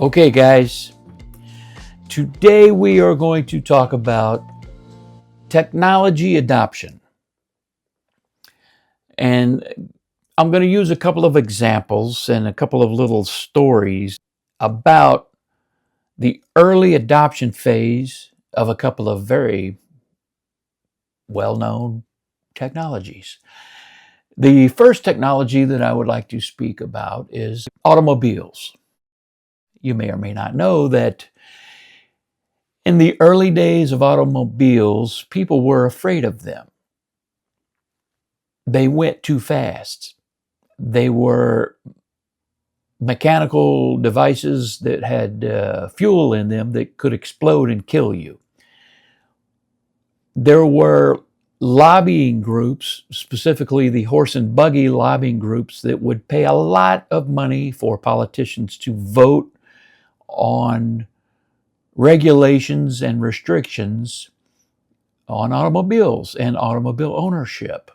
Okay, guys, today we are going to talk about technology adoption. And I'm going to use a couple of examples and a couple of little stories about the early adoption phase of a couple of very well-known technologies. The first technology that I would like to speak about is automobiles. You may or may not know that in the early days of automobiles, people were afraid of them. They went too fast. They were mechanical devices that had fuel in them that could explode and kill you. There were lobbying groups, specifically the horse and buggy lobbying groups, that would pay a lot of money for politicians to vote on regulations and restrictions on automobiles and automobile ownership.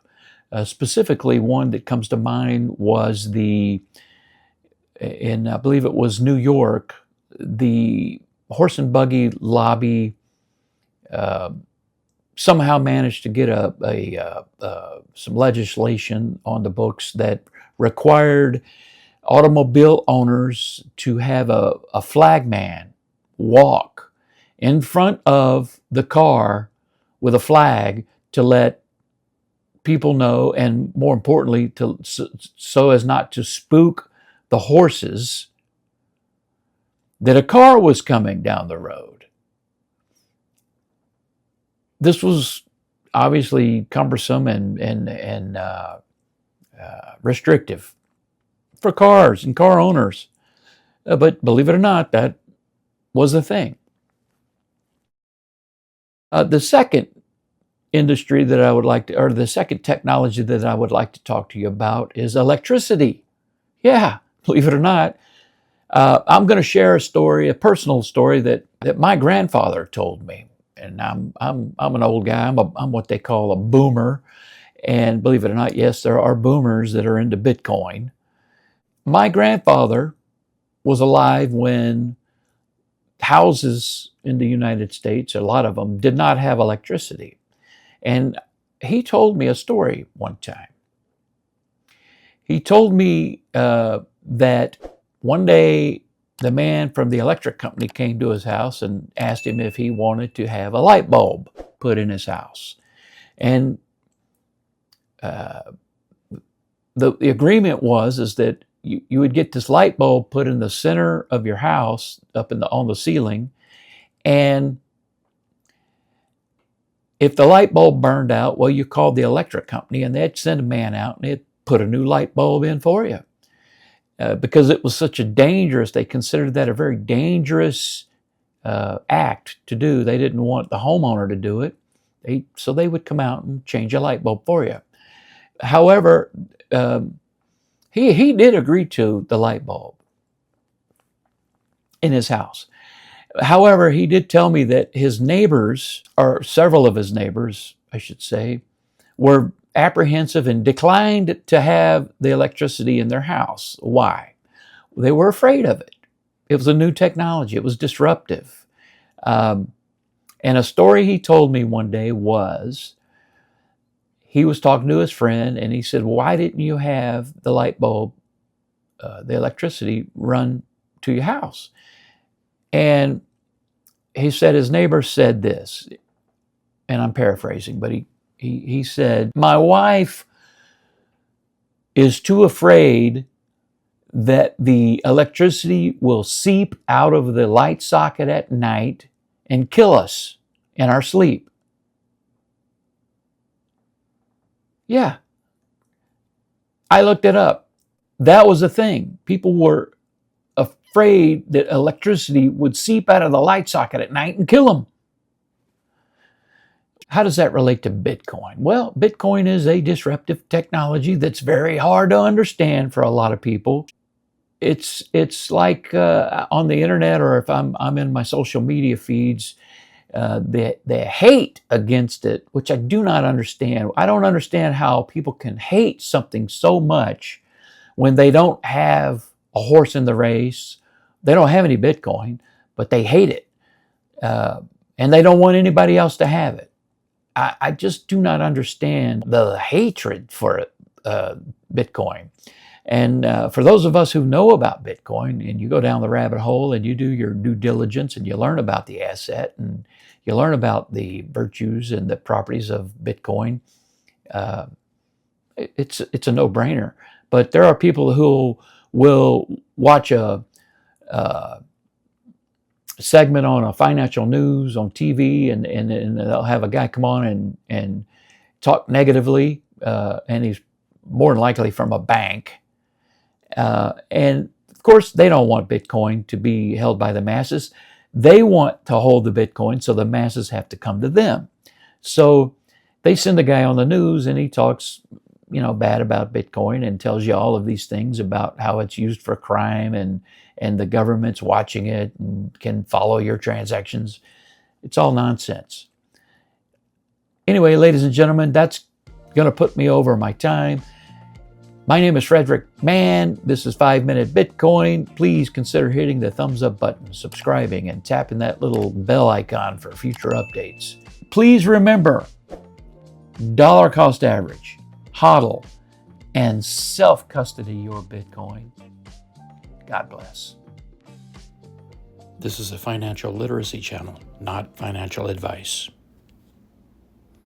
Specifically, one that comes to mind was in I believe it was New York, the horse and buggy lobby somehow managed to get some legislation on the books that required automobile owners to have a flag man walk in front of the car with a flag to let people know, and more importantly, so as not to spook the horses, that a car was coming down the road. This was obviously cumbersome and restrictive for cars and car owners. But believe it or not, that was the thing. The second industry that I would like to, or the second technology that I would like to talk to you about is electricity. Yeah, believe it or not, I'm going to share a story, a personal story that my grandfather told me. And I'm an old guy. I'm what they call a boomer. And believe it or not, yes, there are boomers that are into Bitcoin. My grandfather was alive when houses in the United States, a lot of them, did not have electricity. And he told me a story one time. He told me that one day the man from the electric company came to his house and asked him if he wanted to have a light bulb put in his house. And the agreement is that you would get this light bulb put in the center of your house, up on the ceiling, and if the light bulb burned out, well, you called the electric company and they'd send a man out and they'd put a new light bulb in for you. Because it was such a dangerous, they considered that a very dangerous act to do. They didn't want the homeowner to do it. So they would come out and change a light bulb for you. However, he did agree to the light bulb in his house. However, he did tell me that his neighbors, or several of his neighbors, I should say, were apprehensive and declined to have the electricity in their house. Why? They were afraid of it. It was a new technology. It was disruptive. And a story he told me one day was, he was talking to his friend and he said, why didn't you have the light bulb, the electricity run to your house? And he said his neighbor said this, and I'm paraphrasing, but he said, my wife is too afraid that the electricity will seep out of the light socket at night and kill us in our sleep. Yeah. I looked it up. That was a thing. People were afraid that electricity would seep out of the light socket at night and kill them. How does that relate to Bitcoin? Well, Bitcoin is a disruptive technology that's very hard to understand for a lot of people. It's like on the internet, or if I'm in my social media feeds, the hate against it, which I do not understand. I don't understand how people can hate something so much when they don't have a horse in the race, they don't have any Bitcoin, but they hate it. And they don't want anybody else to have it. I just do not understand the hatred for Bitcoin. And for those of us who know about Bitcoin, and you go down the rabbit hole and you do your due diligence and you learn about the asset and you learn about the virtues and the properties of Bitcoin, it's a no-brainer. But there are people who will watch a segment on a financial news on TV, and they'll have a guy come on and talk negatively, and he's more than likely from a bank. And of course, they don't want Bitcoin to be held by the masses. They want to hold the Bitcoin, so the masses have to come to them. So they send a guy on the news, and he talks, bad about Bitcoin and tells you all of these things about how it's used for crime, and the government's watching it and can follow your transactions. It's all nonsense. Anyway, ladies and gentlemen, that's going to put me over my time. My name is Frederick Mann. This is 5 Minute Bitcoin. Please consider hitting the thumbs up button, subscribing, and tapping that little bell icon for future updates. Please remember, dollar cost average, HODL, and self-custody your Bitcoin. God bless. This is a financial literacy channel, not financial advice.